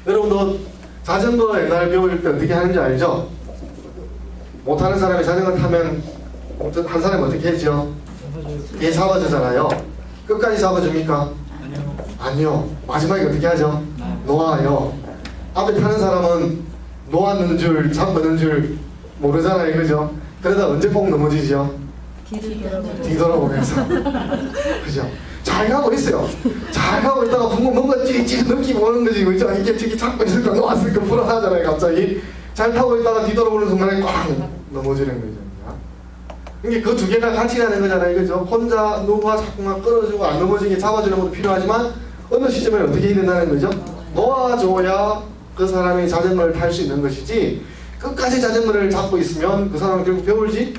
여러분도 자전거 옛날에 배울 때 어떻게 하는지 알죠? 못하는 사람이 자전거 타면 한 사람이 어떻게 했죠? 얘 잡아주잖아요. 끝까지 잡아줍니까? 아니요. 마지막에 어떻게 하죠? 놓아요. 앞에 타는 사람은 놓았는 줄 잡는 줄 모르잖아요. 그죠? 그러다 언제 꼭 넘어지죠? 뒤돌아보면서. 그죠? 잘 가고 있어요. 잘 가고 있다가 분명 뭔가 찌릿찌릿 느낌이 오는 거지. 그죠? 이게 저기 잡고 있을까 놓았을까 불안하잖아요. 갑자기. 잘 타고 있다가 뒤돌아보는 순간에 꽉 넘어지는 거죠. 이게 그 두 개가 같이 가는 거잖아요. 그죠? 혼자 누가 자꾸만 끌어주고 안 넘어지게 잡아주는 것도 필요하지만 어느 시점에 어떻게 해야 된다는 거죠? 놓아줘야 그 사람이 자전거를 탈 수 있는 것이지 끝까지 자전거를 잡고 있으면 그 사람은 결국 배울지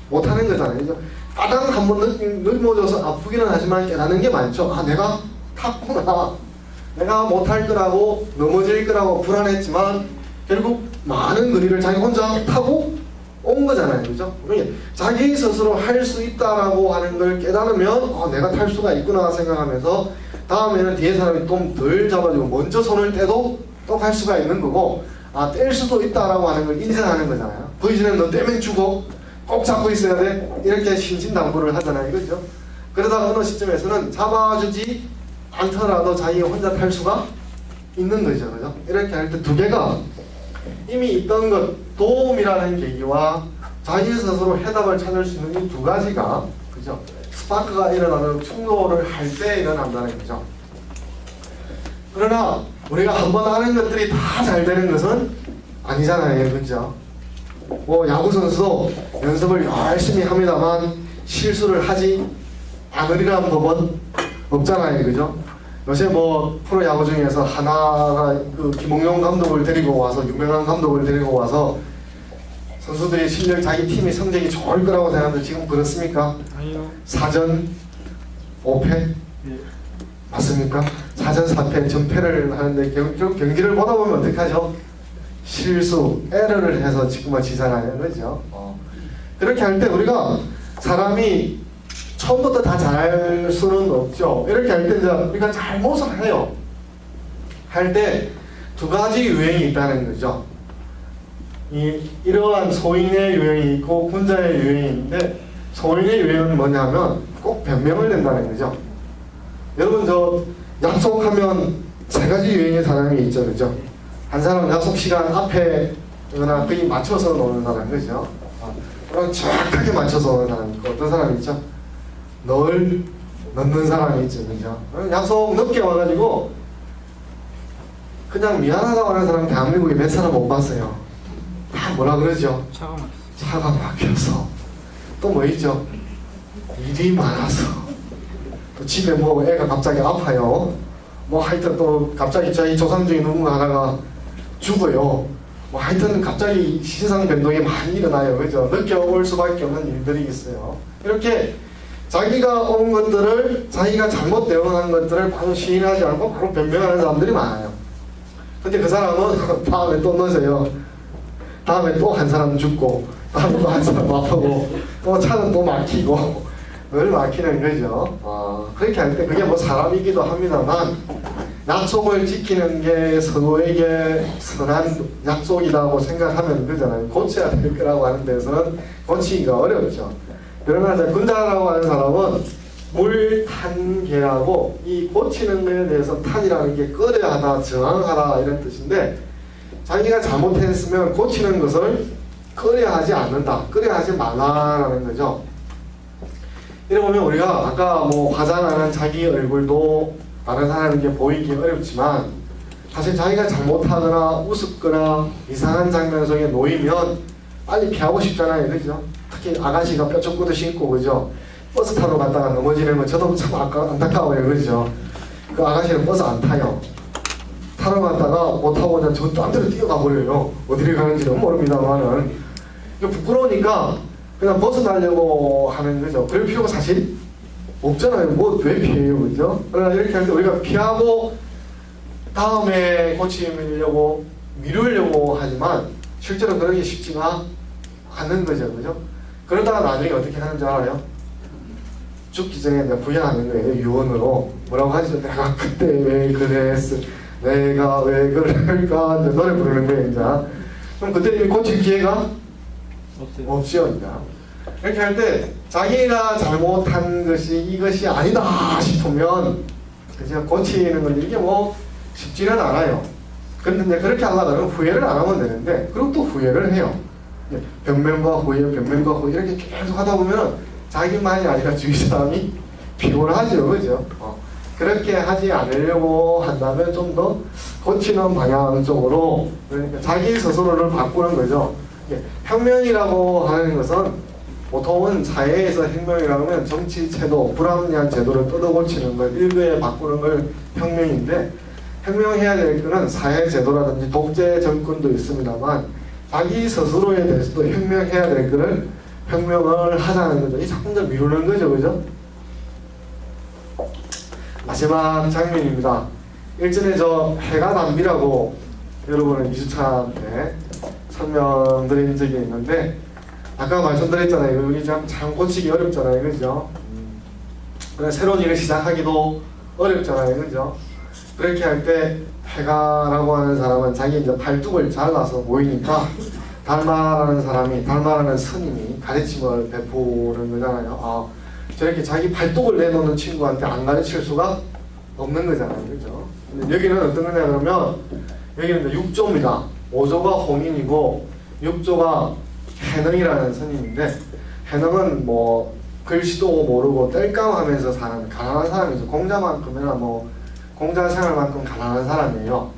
못하는 거잖아요. 그죠? 가장 한번 넘어져서 아프기는 하지만 깨닫는 게 많죠. 아, 내가 탔구나. 내가 못할 거라고 넘어질 거라고 불안했지만 결국 많은 거리를 자기 혼자 타고 온 거잖아요. 그죠? 그러니까 자기 스스로 할 수 있다라고 하는 걸 깨달으면 내가 탈 수가 있구나 생각하면서 다음에는 뒤에 사람이 좀 덜 잡아주고 먼저 손을 떼도 또 갈 수가 있는 거고 뗄 수도 있다라고 하는 걸 인정하는 거잖아요. 그 이전에 너 떼면 죽어. 꼭 잡고 있어야 돼. 이렇게 신신당부를 하잖아요. 그죠? 그러다가 어느 시점에서는 잡아주지 않더라도 자기가 혼자 탈 수가 있는 거죠. 그죠? 이렇게 할 때 두 개가 이미 있던 것, 도움이라는 계기와 자기 스스로 해답을 찾을 수 있는 이 두 가지가, 그죠? 스파크가 일어나는 충돌을 할 때 일어난다는 거죠. 그러나 우리가 한번 하는 것들이 다 잘 되는 것은 아니잖아요. 그죠? 뭐 야구 선수도 연습을 열심히 합니다만 실수를 하지 않으리라는 법은 없잖아요. 그죠? 요새 뭐 프로야구 중에서 하나가 그 김홍용 감독을 데리고 와서 유명한 감독을 데리고 와서 선수들이 실력 자기 팀이 성적이 좋을 거라고 생각하는데 지금 그렇습니까? 아니요. 사전 5패? 네. 맞습니까? 사전 4패 전패를 하는데 결국 경기를 보다 보면 어떻게 하죠? 실수, 에러를 해서 지금은 지잖아요. 그렇죠? 그렇게 할 때 우리가 사람이 처음부터 다 잘할 수는 없죠. 이렇게 할 때 이제 우리가 잘못을 해요. 할 때 두 가지 유형이 있다는 거죠. 이러한 소인의 유형이 있고 군자의 유형이 있는데 소인의 유형은 뭐냐면 꼭 변명을 낸다는 거죠. 여러분 저 약속하면 세 가지 유형의 사람이 있죠. 그죠? 한 사람은 약속 시간 앞에 거나 거의 맞춰서 노는 사람 그죠? 그럼 정확하게 맞춰서 오는 사람이 있고 어떤 사람이 있죠? 늘 넣는 사람이 있죠. 그죠? 약속 늦게 와가지고 그냥 미안하다고 하는 사람 대한민국에 몇 사람 못 봤어요. 다 뭐라 그러죠? 차가 막혀서 또 뭐 있죠? 일이 많아서 또 집에 뭐 애가 갑자기 아파요. 뭐 하여튼 또 갑자기 자기 조상 중에 누군가 하나가 죽어요. 뭐 하여튼 갑자기 신상 변동이 많이 일어나요. 그죠? 늦게 올 수밖에 없는 일들이 있어요. 이렇게 자기가 온 것들을 자기가 잘못 대응한 것들을 바로 시인하지 않고 바로 변명하는 사람들이 많아요. 근데 그 사람은 다음에 또 늦어요. 다음에 또 한 사람 죽고 다음에 또 한 사람 아프고 또 차는 또 막히고 늘 막히는 거죠. 그렇게 할 때 그게 뭐 사람이기도 합니다만 약속을 지키는 게 서로에게 선한 약속이라고 생각하면 그잖아요. 고쳐야 될 거라고 하는 데서는 고치기가 어렵죠. 그러나 이제 군자라고 하는 사람은 물탄계라고 이 고치는 것에 대해서 탄이라는 게 꺼려하다, 저항하다 이런 뜻인데 자기가 잘못했으면 고치는 것을 꺼려하지 않는다. 꺼려하지 말라라는 거죠. 이러면 우리가 아까 뭐 화장하는 자기 얼굴도 다른 사람에게 보이기 어렵지만 사실 자기가 잘못하거나 우습거나 이상한 장면 속에 놓이면 빨리 피하고 싶잖아요. 그죠? 특히 아가씨가 뼈쪽구도 신고 그죠? 버스 타러 갔다가 넘어지는 건 저도 참 안타까워요. 그죠? 그 아가씨는 버스 안 타요. 타러 갔다가 못 타고 그냥 저 딴 데로 뛰어가 버려요. 어디를 가는지는 모릅니다만은 부끄러우니까 그냥 벗어나려고 하는 거죠. 그럴 필요가 사실 없잖아요. 뭐 왜 피해요, 그죠? 그러나 이렇게 할 때 우리가 피하고 다음에 고치려고 미루려고 하지만 실제로 그러기 쉽지가 않은 거죠, 그죠? 그러다가 나중에 어떻게 하는지 알아요? 죽기 전에 내가 부연하는 거예요. 유언으로 뭐라고 하죠? 내가 그때 왜 그랬어? 내가 왜 그럴까? 이제 노래 부르는 거예요. 이제. 그럼 그때 이미 고칠 기회가 없어요. 이제. 이렇게 할 때 자기가 잘못한 것이 이것이 아니다 싶으면 그냥 고치는 건데 이게 뭐 쉽지는 않아요. 근데 이제 그렇게 하려면 후회를 안 하면 되는데 그리고 또 후회를 해요. 변명과 후회, 변명과 후회 이렇게 계속 하다 보면 자기만이 아니라 주위 사람이 피곤하죠, 그죠? 그렇게 하지 않으려고 한다면 좀 더 고치는 방향 쪽으로 그러니까 자기 스스로를 바꾸는 거죠. 혁명이라고 하는 것은 보통은 사회에서 혁명이라고 하면 정치 제도, 불합리한 제도를 뜯어고치는 걸 일거에 바꾸는 걸 혁명인데 혁명해야 될 거는 사회 제도라든지 독재 정권도 있습니다만 자기 스스로에 대해서도 혁명해야 될 거를 혁명을 하자는 거죠. 이 자꾸 미루는 거죠, 그죠? 마지막 장면입니다. 일전에 저 해가 남비라고 여러분은 2주차한테 설명드린 적이 있는데 아까 말씀드렸잖아요. 여기 참 고치기 어렵잖아요, 그죠? 새로운 일을 시작하기도 어렵잖아요, 그죠? 그렇게 할 때 해가라고 하는 사람은 자기 이제 팔뚝을 잘라서 모이니까 달마라는 사람이, 달마라는 스님이 가르침을 베푸는 거잖아요. 저렇게 자기 팔뚝을 내놓는 친구한테 안 가르칠 수가 없는 거잖아요, 그죠? 근데 여기는 어떤 거냐 그러면 여기는 이제 육조입니다. 5조가 홍인이고 6조가 해능이라는 스님인데 해능은 뭐 글씨도 모르고 땔감하면서 사는 가난한 사람이죠. 공자만큼이나 뭐 공자 생활만큼 가난한 사람이에요.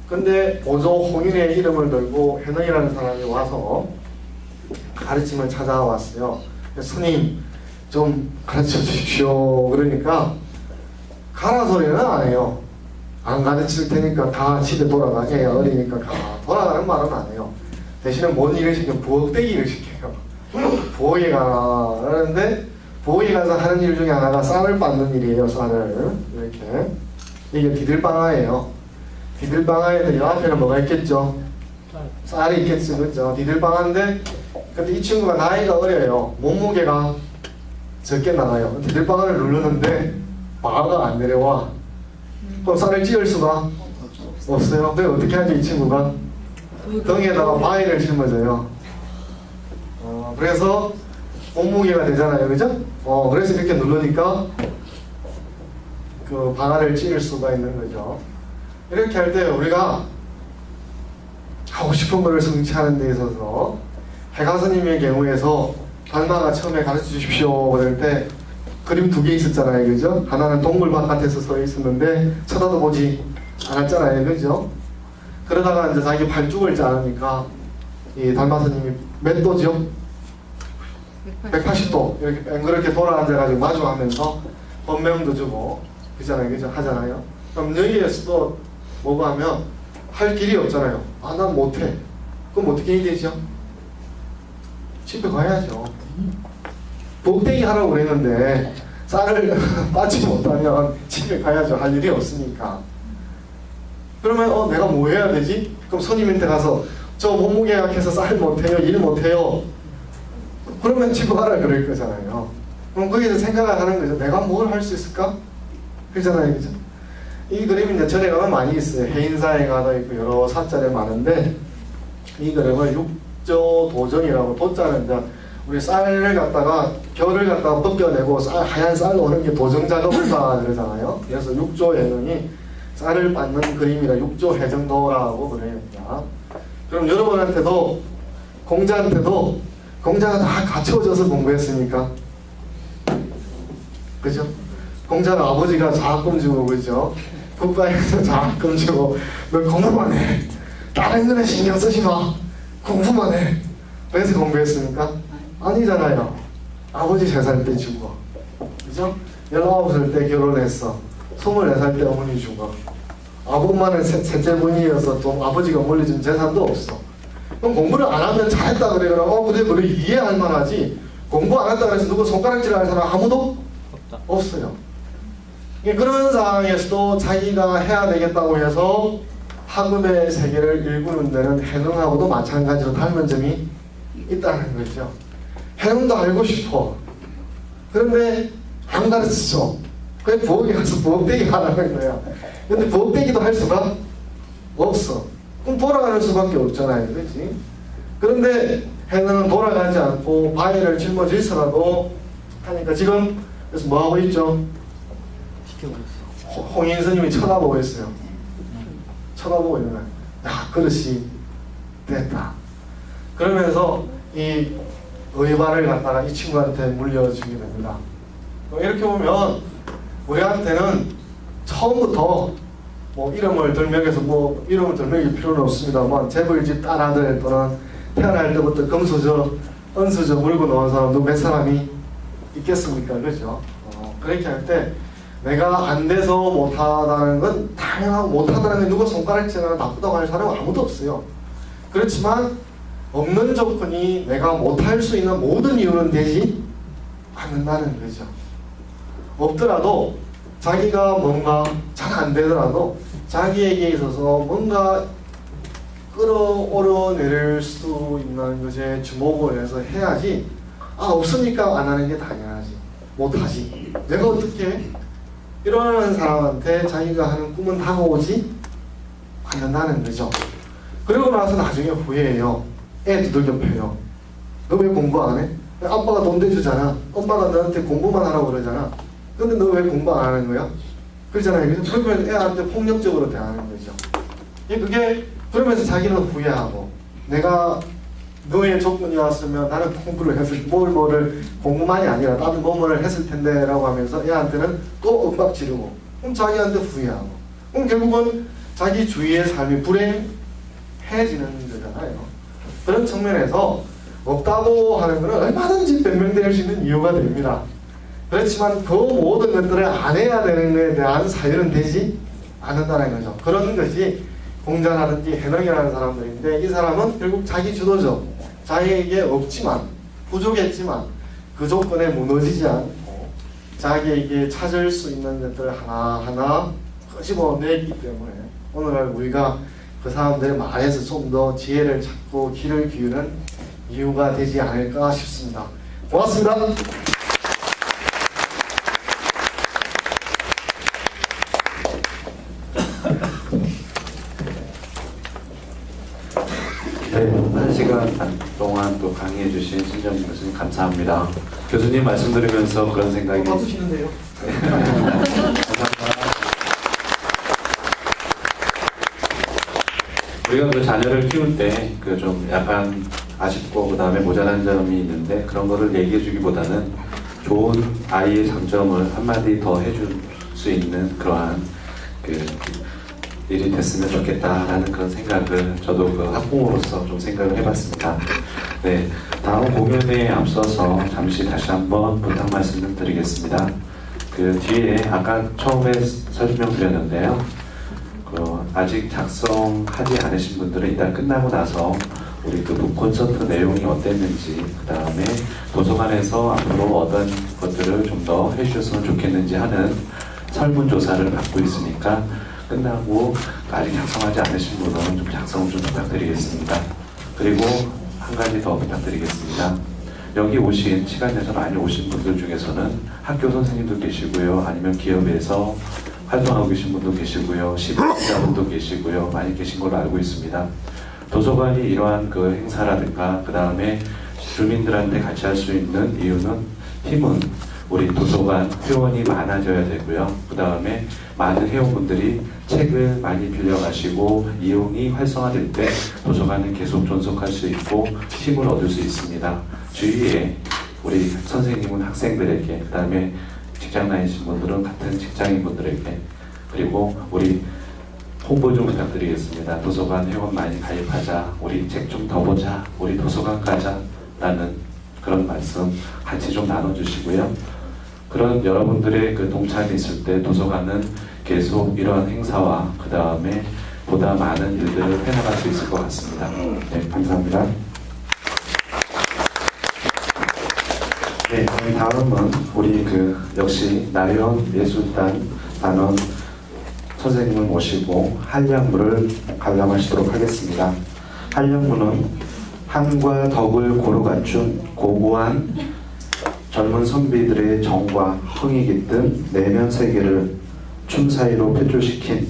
근데 5조 홍인의 이름을 들고 해능이라는 사람이 와서 가르침을 찾아왔어요. 스님 좀 가르쳐 주십시오. 그러니까 가라 소리는 안 해요. 안 가르칠 테니까 다 집에 돌아가게. 어리니까 가. 돌아가는 말은 안 해요. 대신에 뭔 일을 시켜? 부엌대기를 시켜요. 부엌에 가라. 그러는데 부엌에 가서 하는 일 중에 하나가 쌀을 빻는 일이에요. 쌀을 이렇게. 이게 디들방아예요. 디들방아에 앞에는 뭐가 있겠죠? 쌀이 있겠죠, 그죠? 디들방아인데 근데 이 친구가 나이가 어려요. 몸무게가 적게 나가요. 디들방아를 누르는데 방아가 안 내려와. 그럼 쌀을 찌을 수가 없어요. 그래 어떻게 하지 이 친구가? 등에다가 바위를 짊어져요. 그래서 몸무게가 되잖아요, 그죠? 그래서 이렇게 누르니까 그 방아를 찌를 수가 있는 거죠. 이렇게 할 때 우리가 하고 싶은 것을 성취하는 데 있어서 해가스님의 경우에서 달마가 처음에 가르쳐 주십시오 그럴 때 그림 2개 있었잖아요, 그죠? 하나는 동굴 바깥에서 서 있었는데 쳐다도 보지 않았잖아요, 그죠? 그러다가 이제 자기 발죽을 자르니까 이 달마스님이 몇 도죠? 180도 이렇게 뺑그렇게 돌아앉아가지고 마주하면서 법명도 주고 그잖아요, 그죠? 하잖아요. 그럼 여기에서도 뭐가 하면 할 길이 없잖아요. 난 못해. 그럼 어떻게 해야 되죠? 집에 가야죠. 복대기 하라고 그랬는데 쌀을 빠지 못하면 집에 가야죠. 할 일이 없으니까. 그러면 내가 뭐 해야 되지? 그럼 손님한테 가서 저 몸무게 약해서 쌀 못해요, 일 못해요. 그러면 집에 가라 그럴 거잖아요. 그럼 거기서 생각을 하는 거죠. 내가 뭘 할 수 있을까? 그러잖아요, 그죠? 이 그림이 이제 절에 가면 많이 있어요. 해인사에 가도 있고 여러 사자에 많은데 이 그림을 육조 도정이라고 도자는 이제 우리 쌀을 갖다가 결을 갖다가 벗겨내고 하얀 쌀 오는 게 도정 작업이다 그러잖아요. 그래서 육조 해능이 쌀을 빻는 그림이라 육조 해정도라고 그래요. 그럼 여러분한테도 공자한테도 공자가 다 갖춰져서 공부했으니까 그죠? 공자는 아버지가 장학금 주고 그죠? 국가에서 장학금 주고 너 공부만 해. 다른 거는 신경 쓰지 마. 공부만 해. 그래서 공부했습니까? 아니잖아요. 아버지 3살 때 죽어. 그죠? 19살 때 결혼했어. 24살 때 어머니 죽어. 아버지만은 셋째 분이어서 좀 아버지가 물려준 재산도 없어. 그럼 공부를 안 하면 잘했다 그래. 그래 이해할 만하지. 공부 안 했다 그래서 누구 손가락질 할 사람 아무도 없어요. 그런 상황에서도 자기가 해야 되겠다고 해서 학문의 세계를 일구는 데는 해능하고도 마찬가지로 닮은 점이 있다는 거죠. 해능도 알고 싶어. 그런데 안 가르치죠. 그래서 부엌에 가서 부엌대기 하라는 거야. 근데 부엌대기도 할 수가 없어. 그럼 돌아가는 수밖에 없잖아요. 그렇지? 그런데 해는 돌아가지 않고 바위를 짊어질서라도 하니까 지금 그래서 뭐 하고 있죠? 홍인 스님이 쳐다보고 있어요. 쳐다보고 있는 거야. 야, 그릇이 됐다. 그러면서 이 의발을 갖다가 이 친구한테 물려주게 됩니다. 이렇게 보면 우리한테는 처음부터 뭐 이름을 들먹여서 뭐 이름을 들먹일 필요는 없습니다만 재벌집 딸아들 또는 태어날 때부터 금수저, 은수저 물고 나온 사람도 몇 사람이 있겠습니까? 그죠? 그렇게 할 때 내가 안 돼서 못하다는 건 당연하고 못하다는 건 누가 손가락질하나 나쁘다고 할 사람은 아무도 없어요. 그렇지만 없는 조건이 내가 못할 수 있는 모든 이유는 되지 않는다는 거죠. 없더라도 자기가 뭔가 잘 안 되더라도 자기에게 있어서 뭔가 끌어올려낼 수 있는 것에 주목을 해서 해야지. 아, 없으니까 안 하는 게 당연하지. 못하지. 내가 어떻게 이러는 사람한테 자기가 하는 꿈은 다가오지 않는다는 거죠. 그러고 나서 나중에 후회해요. 애 두들겨 패요. 너 왜 공부 안 해? 아빠가 돈 대주잖아. 엄마가 너한테 공부만 하라고 그러잖아. 근데 너 왜 공부 안 하는 거야? 그러잖아요. 그러면 애한테 폭력적으로 대하는 거죠. 그게 그러면서 자기는 후회하고 내가 너의 조건이 왔으면 나는 공부를 했을 뭐를 공부만이 아니라 나도 뭐를 했을 텐데 라고 하면서 애한테는 또 윽박 지르고 그럼 자기한테 후회하고 그럼 결국은 자기 주위의 삶이 불행해지는 거잖아요. 그런 측면에서 없다고 하는 것은 얼마든지 변명될 수 있는 이유가 됩니다. 그렇지만 그 모든 것들을 안 해야 되는 것에 대한 사유는 되지 않는다는 거죠. 그런 것이 공자라든지 해능이라는 사람들인데 이 사람은 결국 자기 주도적, 자기에게 없지만 부족했지만 그 조건에 무너지지 않고 자기에게 찾을 수 있는 것들을 하나하나 끄집어내기 때문에 오늘날 우리가 그 사람들의 말에서 좀 더 지혜를 찾고 길을 기우는 이유가 되지 않을까 싶습니다. 고맙습니다. 네, 1시간 동안 또 강의해 주신 신정민 교수님 감사합니다. 교수님 말씀 들으면서 그런 생각이 봐주시는데요. 감사합니다. 우리가 그 자녀를 키울 때 그 좀 약간 아쉽고 그 다음에 모자란 점이 있는데 그런 거를 얘기해 주기보다는 좋은 아이의 장점을 한마디 더 해줄 수 있는 그러한 그 일이 됐으면 좋겠다라는 그런 생각을 저도 그 학부모로서 좀 생각을 해봤습니다. 네, 다음 공연에 앞서서 잠시 다시 한번 부탁 말씀 좀 드리겠습니다. 그 뒤에 아까 처음에 설명드렸는데요. 아직 작성하지 않으신 분들은 일단 끝나고 나서 우리 그 콘서트 내용이 어땠는지 그 다음에 도서관에서 앞으로 어떤 것들을 좀 더 해주셨으면 좋겠는지 하는 설문조사를 받고 있으니까 끝나고 아직 작성하지 않으신 분은 좀 작성 좀 부탁드리겠습니다. 그리고 한 가지 더 부탁드리겠습니다. 여기 오신 시간 내서 많이 오신 분들 중에서는 학교 선생님도 계시고요, 아니면 기업에서 활동하고 계신 분도 계시고요, 시민자분도 계시고요, 많이 계신 걸로 알고 있습니다. 도서관이 이러한 그 행사라든가 그 다음에 주민들한테 같이 할 수 있는 이유는 팀은 우리 도서관 회원이 많아져야 되고요. 그 다음에 많은 회원분들이 책을 많이 빌려가시고 이용이 활성화될 때 도서관은 계속 존속할 수 있고 힘을 얻을 수 있습니다. 주위에 우리 선생님은 학생들에게, 그 다음에 직장 다니신 분들은 같은 직장인분들에게, 그리고 우리 홍보 좀 부탁드리겠습니다. 도서관 회원 많이 가입하자, 우리 책 좀 더 보자, 우리 도서관 가자 라는 그런 말씀 같이 좀 나눠주시고요. 그런 여러분들의 그 동참이 있을 때 도서관은 계속 이러한 행사와 그 다음에 보다 많은 일들을 해나갈 수 있을 것 같습니다. 네, 감사합니다. 네, 다음은 우리 그 역시 나연 예술단 단원 선생님을 모시고 한량무를 관람하시도록 하겠습니다. 한량무는 한과 덕을 고루 갖춘 고고한 젊은 선비들의 정과 흥이 깃든 내면 세계를 춤 사이로 표출시킨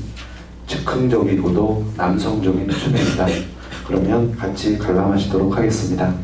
즉흥적이고도 남성적인 춤입니다. 그러면 같이 관람하시도록 하겠습니다.